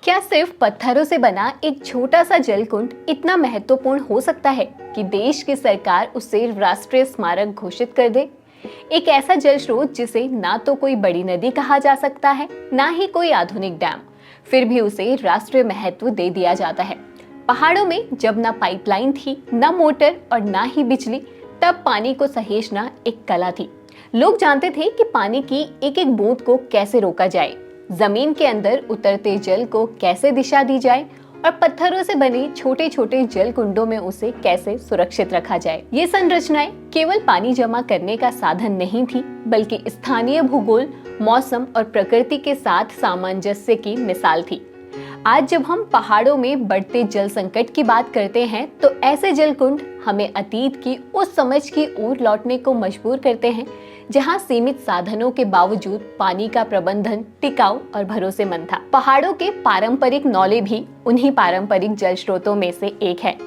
क्या सिर्फ पत्थरों से बना एक छोटा सा जलकुंड इतना महत्वपूर्ण हो सकता है कि देश की सरकार उसे राष्ट्रीय स्मारक घोषित कर दे? एक ऐसा जल स्रोत जिसे ना तो कोई बड़ी नदी कहा जा सकता है, ना ही कोई आधुनिक डैम, फिर भी उसे राष्ट्रीय महत्व दे दिया जाता है। पहाड़ों में जब ना पाइपलाइन थी, ना मोटर और ना ही बिजली, तब पानी को सहेजना एक कला थी। लोग जानते थे कि पानी की एक एक बूंद को कैसे रोका जाए, जमीन के अंदर उतरते जल को कैसे दिशा दी जाए और पत्थरों से बने छोटे छोटे जल कुंडों में उसे कैसे सुरक्षित रखा जाए। ये संरचनाएं केवल पानी जमा करने का साधन नहीं थी, बल्कि स्थानीय भूगोल, मौसम और प्रकृति के साथ सामंजस्य की मिसाल थी। आज जब हम पहाड़ों में बढ़ते जल संकट की बात करते हैं, तो ऐसे जल कुंड हमें अतीत की उस समझ की ओर लौटने को मजबूर करते हैं, जहां सीमित साधनों के बावजूद पानी का प्रबंधन टिकाऊ और भरोसेमंद था। पहाड़ों के पारंपरिक नौले भी उन्हीं पारंपरिक जल स्रोतों में से एक है।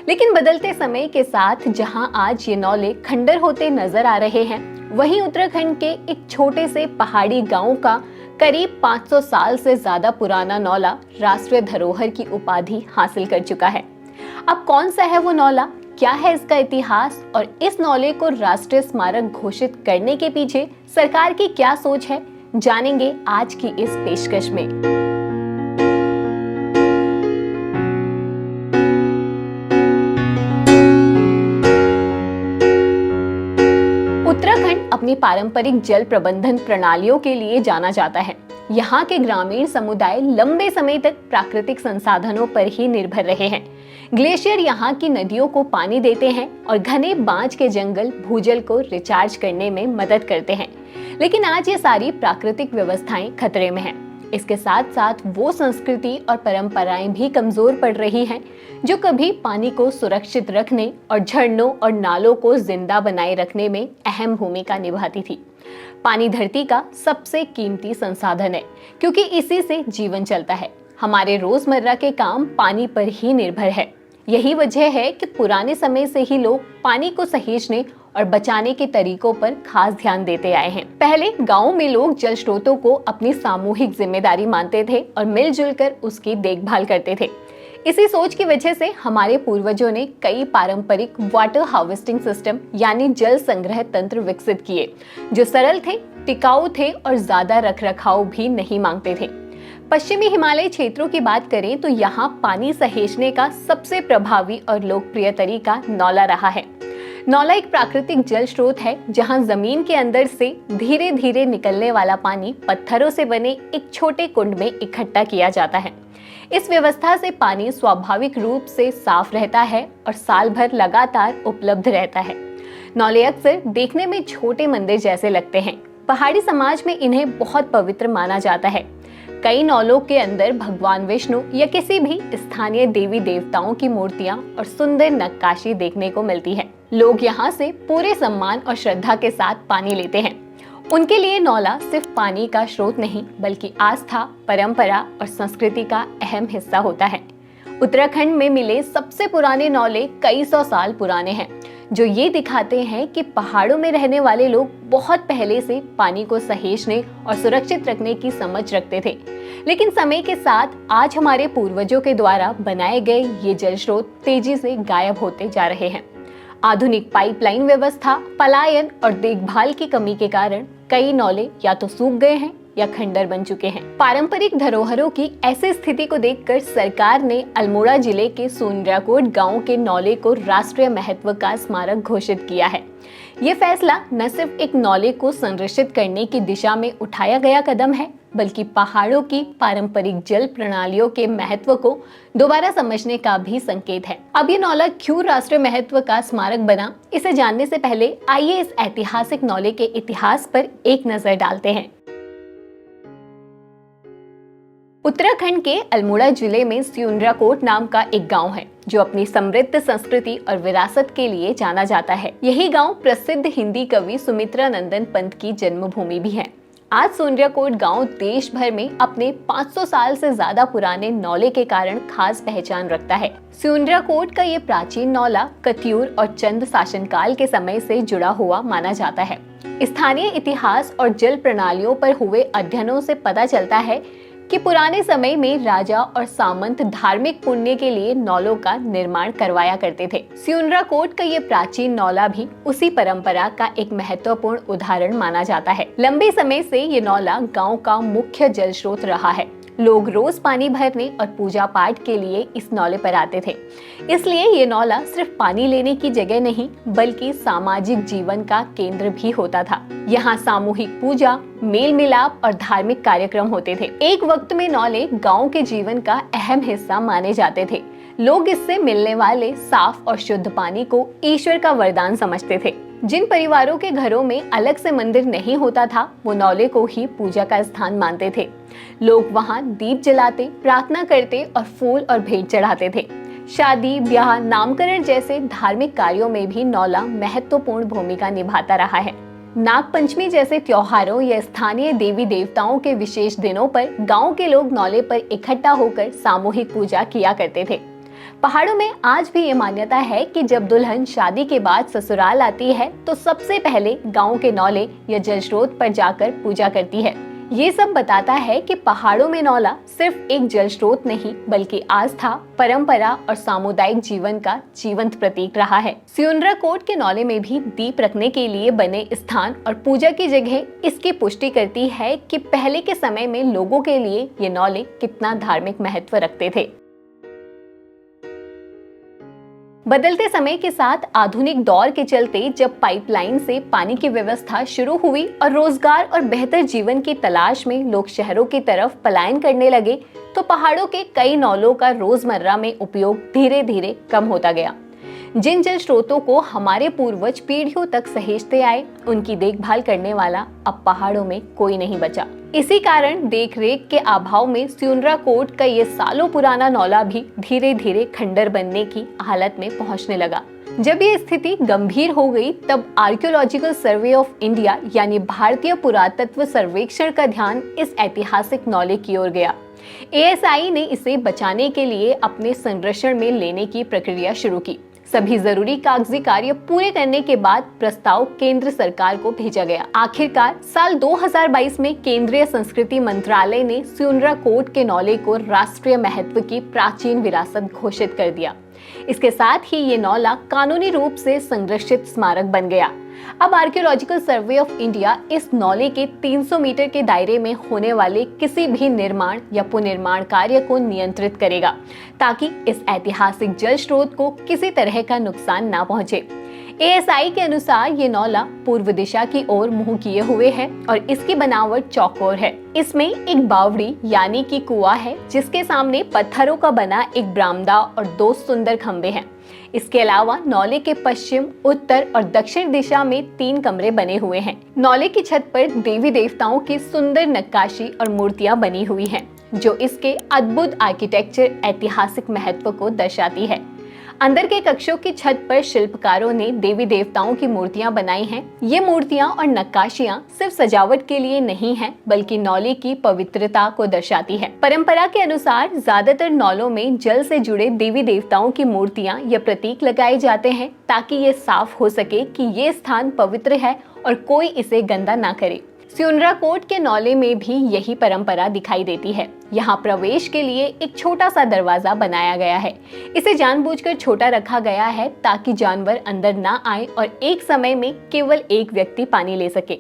लेकिन बदलते समय के साथ जहां आज ये नौले खंडर होते नजर आ रहे हैं, वहीं उत्तराखंड के एक छोटे से पहाड़ी गांव का करीब 500 साल से ज्यादा पुराना नौला राष्ट्रीय धरोहर की उपाधि हासिल कर चुका है। अब कौन सा है वो नौला, क्या है इसका इतिहास और इस नौले को राष्ट्रीय स्मारक घोषित करने के पीछे सरकार की क्या सोच है, जानेंगे आज की इस पेशकश में। उत्तराखंड अपनी पारंपरिक जल प्रबंधन प्रणालियों के लिए जाना जाता है। यहाँ के ग्रामीण समुदाय लंबे समय तक प्राकृतिक संसाधनों पर ही निर्भर रहे हैं। ग्लेशियर यहाँ की नदियों को पानी देते हैं और घने बांज के जंगल भूजल को रिचार्ज करने में मदद करते हैं। लेकिन आज ये सारी प्राकृतिक व्यवस्थाएं खतरे में हैं। इसके साथ साथ वो संस्कृति और परंपराएं भी कमजोर पड़ रही हैं, जो कभी पानी को सुरक्षित रखने और झरनों और नालों को जिंदा बनाए रखने में अहम भूमिका निभाती थी। पानी धरती का सबसे कीमती संसाधन है, क्योंकि इसी से जीवन चलता है। हमारे रोजमर्रा के काम पानी पर ही निर्भर है। यही वजह है कि पुराने समय से ही लोग पानी को सहेजने और बचाने के तरीकों पर खास ध्यान देते आए हैं। पहले गांव में लोग जल स्रोतों को अपनी सामूहिक जिम्मेदारी मानते थे और मिलजुल कर उसकी देखभाल करते थे। इसी सोच की वजह से हमारे पूर्वजों ने कई पारंपरिक वाटर हार्वेस्टिंग सिस्टम यानी जल संग्रह तंत्र विकसित किए, जो सरल थे, टिकाऊ थे और ज्यादा रखरखाव भी नहीं मांगते थे। पश्चिमी हिमालय क्षेत्रों की बात करें तो यहाँ पानी सहेजने का सबसे प्रभावी और लोकप्रिय तरीका नौला रहा है। नौला एक प्राकृतिक जल स्रोत है, जहाँ जमीन के अंदर से धीरे धीरे निकलने वाला पानी पत्थरों से बने एक छोटे कुंड में इकट्ठा किया जाता है। इस व्यवस्था से पानी स्वाभाविक रूप से साफ रहता है और साल भर लगातार उपलब्ध रहता है। नौले अक्सर देखने में छोटे मंदिर जैसे लगते हैं। पहाड़ी समाज में इन्हें बहुत पवित्र माना जाता है। कई नौलों के अंदर भगवान विष्णु या किसी भी स्थानीय देवी देवताओं की मूर्तियां और सुंदर नक्काशी देखने को मिलती है। लोग यहाँ से पूरे सम्मान और श्रद्धा के साथ पानी लेते हैं। उनके लिए नौला सिर्फ पानी का स्रोत नहीं, बल्कि आस्था, परंपरा और संस्कृति का अहम हिस्सा होता है। उत्तराखंड में मिले सबसे पुराने नौले कई सौ साल पुराने हैं, जो ये दिखाते हैं कि पहाड़ों में रहने वाले लोग बहुत पहले से पानी को सहेजने और सुरक्षित रखने की समझ रखते थे। लेकिन समय के साथ आज हमारे पूर्वजों के द्वारा बनाए गए ये जल स्रोत तेजी से गायब होते जा रहे हैं। आधुनिक पाइपलाइन व्यवस्था, पलायन और देखभाल की कमी के कारण कई नौले या तो सूख गए हैं या खंडर बन चुके हैं। पारंपरिक धरोहरों की ऐसी स्थिति को देखकर सरकार ने अल्मोड़ा जिले के सुंदराकोट गांव के नौले को राष्ट्रीय महत्व का स्मारक घोषित किया है। ये फैसला न सिर्फ एक नौले को संरक्षित करने की दिशा में उठाया गया कदम है, बल्कि पहाड़ों की पारंपरिक जल प्रणालियों के महत्व को दोबारा समझने का भी संकेत है। अब ये नौला क्यों राष्ट्रीय महत्व का स्मारक बना, इसे जानने से पहले आइए इस ऐतिहासिक नौले के इतिहास पर एक नजर डालते हैं। उत्तराखंड के अल्मोड़ा जिले में सियुनराकोट नाम का एक गांव है, जो अपनी समृद्ध संस्कृति और विरासत के लिए जाना जाता है। यही गांव प्रसिद्ध हिंदी कवि सुमित्रा नंदन पंत की जन्मभूमि भी है। आज सियुनराकोट गांव देश भर में अपने 500 साल से ज्यादा पुराने नौले के कारण खास पहचान रखता है। सियुनराकोट का ये प्राचीन नौला कत्यूर और चंद शासनकाल के समय से जुड़ा हुआ माना जाता है। स्थानीय इतिहास और जल प्रणालियों पर हुए अध्ययनों से पता चलता है कि पुराने समय में राजा और सामंत धार्मिक पुण्य के लिए नौलों का निर्माण करवाया करते थे। स्यूनराकोट का ये प्राचीन नौला भी उसी परंपरा का एक महत्वपूर्ण उदाहरण माना जाता है। लंबे समय से ये नौला गांव का मुख्य जल स्रोत रहा है। लोग रोज पानी भरने और पूजा पाठ के लिए इस नौले पर आते थे। इसलिए ये नौला सिर्फ पानी लेने की जगह नहीं बल्कि सामाजिक जीवन का केंद्र भी होता था। यहाँ सामूहिक पूजा, मेल मिलाप और धार्मिक कार्यक्रम होते थे। एक वक्त में नौले गांव के जीवन का अहम हिस्सा माने जाते थे। लोग इससे मिलने वाले साफ और शुद्ध पानी को ईश्वर का वरदान समझते थे। जिन परिवारों के घरों में अलग से मंदिर नहीं होता था, वो नौले को ही पूजा का स्थान मानते थे। लोग वहाँ दीप जलाते, प्रार्थना करते और फूल और भेंट चढ़ाते थे। शादी, ब्याह, नामकरण जैसे धार्मिक कार्यों में भी नौला महत्वपूर्ण भूमिका निभाता रहा है। नाग पंचमी जैसे त्योहारों या स्थानीय देवी देवताओं के विशेष दिनों पर गांव के लोग नौले पर इकट्ठा होकर सामूहिक पूजा किया करते थे। पहाड़ों में आज भी ये मान्यता है कि जब दुल्हन शादी के बाद ससुराल आती है तो सबसे पहले गांव के नौले या जल स्रोत पर जाकर पूजा करती है। ये सब बताता है कि पहाड़ों में नौला सिर्फ एक जल स्रोत नहीं बल्कि आस्था, परंपरा और सामुदायिक जीवन का जीवंत प्रतीक रहा है। स्यूनराकोट के नौले में भी दीप रखने के लिए बने स्थान और पूजा की जगह इसकी पुष्टि करती है कि पहले के समय में लोगों के लिए ये नौले कितना धार्मिक महत्व रखते थे। बदलते समय के साथ आधुनिक दौर के चलते जब पाइपलाइन से पानी की व्यवस्था शुरू हुई और रोजगार और बेहतर जीवन की तलाश में लोग शहरों की तरफ पलायन करने लगे, तो पहाड़ों के कई नौलों का रोजमर्रा में उपयोग धीरे धीरे कम होता गया। जिन जल स्रोतों को हमारे पूर्वज पीढ़ियों तक सहेजते आए, उनकी देखभाल करने वाला अब पहाड़ों में कोई नहीं बचा। इसी कारण देखरेख के अभाव में स्यूनराकोट का ये सालों पुराना नौला भी धीरे धीरे खंडर बनने की हालत में पहुंचने लगा। जब ये स्थिति गंभीर हो गई, तब आर्कियोलॉजिकल सर्वे ऑफ इंडिया यानी भारतीय पुरातत्व सर्वेक्षण का ध्यान इस ऐतिहासिक नौले की ओर गया। ASI ने इसे बचाने के लिए अपने संरक्षण में लेने की प्रक्रिया शुरू की। सभी जरूरी कागजी कार्य पूरे करने के बाद प्रस्ताव केंद्र सरकार को भेजा गया। आखिरकार साल 2022 में केंद्रीय संस्कृति मंत्रालय ने स्यूनराकोट के नौले को राष्ट्रीय महत्व की प्राचीन विरासत घोषित कर दिया। इसके साथ ही ये नौला कानूनी रूप से संरक्षित स्मारक बन गया। अब आर्कियोलॉजिकल सर्वे ऑफ इंडिया इस नौले के 300 मीटर के दायरे में होने वाले किसी भी निर्माण या पुनर्निर्माण कार्य को नियंत्रित करेगा, ताकि इस ऐतिहासिक जल स्रोत को किसी तरह का नुकसान ना पहुंचे। ASI के अनुसार ये नौला पूर्व दिशा की ओर मुंह किए हुए है और इसकी बनावट चौकोर है। इसमें एक बावड़ी यानी कि कुआं है, जिसके सामने पत्थरों का बना एक बरामदा और 2 सुंदर खंबे हैं। इसके अलावा नौले के पश्चिम, उत्तर और दक्षिण दिशा में 3 कमरे बने हुए हैं। नौले की छत पर देवी देवताओं की सुंदर नक्काशी और मूर्तियां बनी हुई हैं, जो इसके अद्भुत आर्किटेक्चर ऐतिहासिक महत्व को दर्शाती है। अंदर के कक्षों की छत पर शिल्पकारों ने देवी देवताओं की मूर्तियां बनाई हैं। ये मूर्तियां और नक्काशियां सिर्फ सजावट के लिए नहीं हैं, बल्कि नौले की पवित्रता को दर्शाती है। परंपरा के अनुसार ज्यादातर नौलों में जल से जुड़े देवी देवताओं की मूर्तियां या प्रतीक लगाए जाते हैं, ताकि ये साफ हो सके कि ये स्थान पवित्र है और कोई इसे गंदा ना करे। स्यूनराकोट के नौले में भी यही परंपरा दिखाई देती है। यहाँ प्रवेश के लिए एक छोटा सा दरवाजा बनाया गया है। इसे जानबूझकर छोटा रखा गया है ताकि जानवर अंदर ना आए और एक समय में केवल एक व्यक्ति पानी ले सके।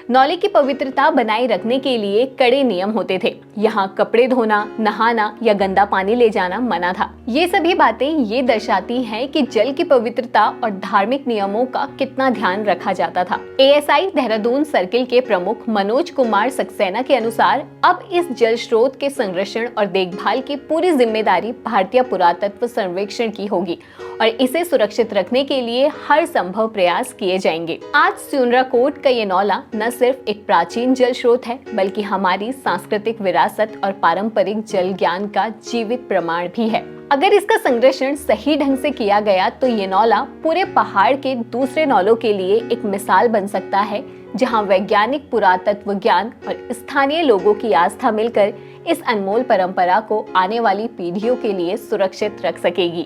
नौले की पवित्रता बनाए रखने के लिए कड़े नियम होते थे। यहाँ कपड़े धोना, नहाना या गंदा पानी ले जाना मना था। ये सभी बातें ये दर्शाती हैं कि जल की पवित्रता और धार्मिक नियमों का कितना ध्यान रखा जाता था। ASI देहरादून सर्किल के प्रमुख मनोज कुमार सक्सेना के अनुसार अब इस जल स्रोत के संरक्षण और देखभाल की पूरी जिम्मेदारी भारतीय पुरातत्व सर्वेक्षण की होगी और इसे सुरक्षित रखने के लिए हर संभव प्रयास किए जाएंगे। आज स्यूनराकोट का ये नौला न सिर्फ एक प्राचीन जल स्रोत है, बल्कि हमारी सांस्कृतिक विरासत और पारंपरिक जल ज्ञान का जीवित प्रमाण भी है। अगर इसका संरक्षण सही ढंग से किया गया तो ये नौला पूरे पहाड़ के दूसरे नौलों के लिए एक मिसाल बन सकता है, जहां वैज्ञानिक पुरातत्व ज्ञान और स्थानीय लोगों की आस्था मिलकर इस अनमोल परंपरा को आने वाली पीढ़ियों के लिए सुरक्षित रख सकेगी।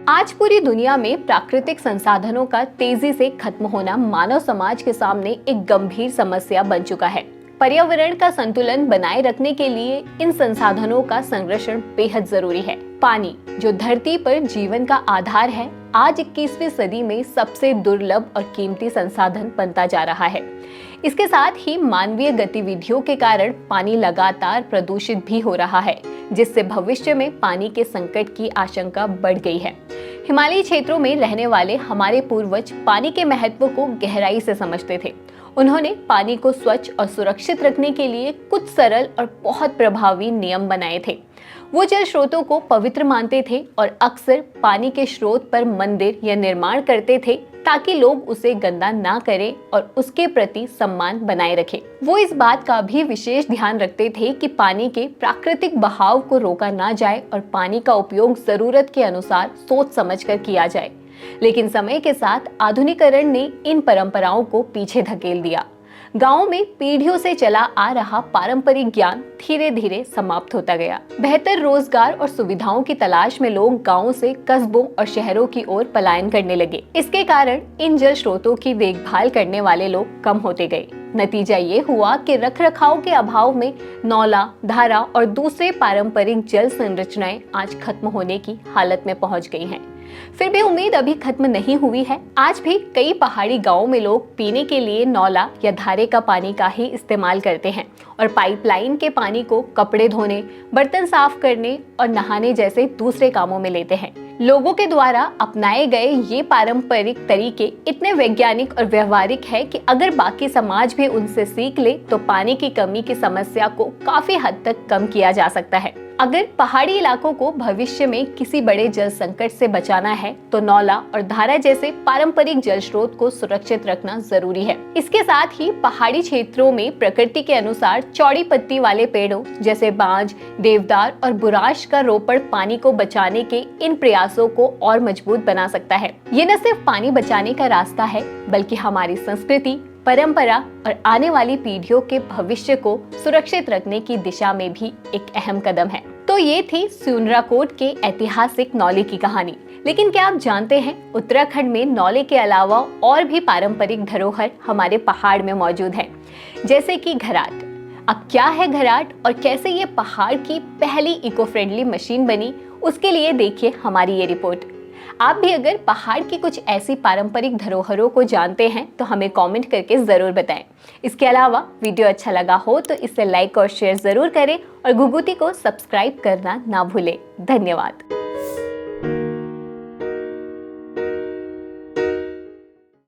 आज पूरी दुनिया में प्राकृतिक संसाधनों का तेजी से खत्म होना मानव समाज के सामने एक गंभीर समस्या बन चुका है। पर्यावरण का संतुलन बनाए रखने के लिए इन संसाधनों का संरक्षण बेहद जरूरी है। पानी, जो धरती पर जीवन का आधार है, आज 21वीं सदी में सबसे दुर्लभ और कीमती संसाधन बनता जा रहा है। इसके साथ ही मानवीय गतिविधियों के कारण पानी लगातार प्रदूषित भी हो रहा है, जिससे भविष्य में पानी के संकट की आशंका बढ़ गई है। हिमालयी क्षेत्रों में रहने वाले हमारे पूर्वज पानी के महत्व को गहराई से समझते थे। उन्होंने पानी को स्वच्छ और सुरक्षित रखने के लिए कुछ सरल और बहुत प्रभावी नियम बनाए थे। वो जल स्रोतों को पवित्र मानते थे और अक्सर पानी के स्रोत पर मंदिर या निर्माण करते थे ताकि लोग उसे गंदा ना करें और उसके प्रति सम्मान बनाए रखें। वो इस बात का भी विशेष ध्यान रखते थे कि पानी के प्राकृतिक बहाव को रोका ना जाए और पानी का उपयोग जरूरत के अनुसार सोच समझकर किया जाए। लेकिन समय के साथ आधुनिकीकरण ने इन परंपराओं को पीछे धकेल दिया। गांवों में पीढ़ियों से चला आ रहा पारंपरिक ज्ञान धीरे धीरे समाप्त होता गया। बेहतर रोजगार और सुविधाओं की तलाश में लोग गांवों से कस्बों और शहरों की ओर पलायन करने लगे। इसके कारण इन जल स्रोतों की देखभाल करने वाले लोग कम होते गए। नतीजा ये हुआ कि रखरखाव के अभाव में नौला, धारा और दूसरे पारंपरिक जल संरचनाएं आज खत्म होने की हालत में पहुंच गई हैं। फिर भी उम्मीद अभी खत्म नहीं हुई है। आज भी कई पहाड़ी गांवों में लोग पीने के लिए नौला या धारे का पानी का ही इस्तेमाल करते हैं और पाइपलाइन के पानी को कपड़े धोने, बर्तन साफ करने और नहाने जैसे दूसरे कामों में लेते हैं। लोगों के द्वारा अपनाए गए ये पारंपरिक तरीके इतने वैज्ञानिक और व्यवहारिक है कि अगर बाकी समाज भी उनसे सीख ले तो पानी की कमी की समस्या को काफी हद तक कम किया जा सकता है। अगर पहाड़ी इलाकों को भविष्य में किसी बड़े जल संकट से बचाना है तो नौला और धारा जैसे पारंपरिक जल स्रोत को सुरक्षित रखना जरूरी है। इसके साथ ही पहाड़ी क्षेत्रों में प्रकृति के अनुसार चौड़ी पत्ती वाले पेड़ों जैसे बांज, देवदार और बुराश का रोपण पानी को बचाने के इन प्रयासों को और मजबूत बना सकता है। ये न सिर्फ पानी बचाने का रास्ता है बल्कि हमारी संस्कृति, परंपरा और आने वाली पीढ़ियों के भविष्य को सुरक्षित रखने की दिशा में भी एक अहम कदम है। तो ये थी सुनराकोट के ऐतिहासिक नौले की कहानी। लेकिन क्या आप जानते हैं, उत्तराखंड में नौले के अलावा और भी पारंपरिक धरोहर हमारे पहाड़ में मौजूद है, जैसे कि घराट। अब क्या है घराट और कैसे ये पहाड़ की पहली इको फ्रेंडली मशीन बनी, उसके लिए देखिए हमारी ये रिपोर्ट। आप भी अगर पहाड़ की कुछ ऐसी पारंपरिक धरोहरों को जानते हैं तो हमें कमेंट करके जरूर बताएं। इसके अलावा वीडियो अच्छा लगा हो तो इसे लाइक और शेयर जरूर करें और घुघुती को सब्सक्राइब करना ना भूलें। धन्यवाद।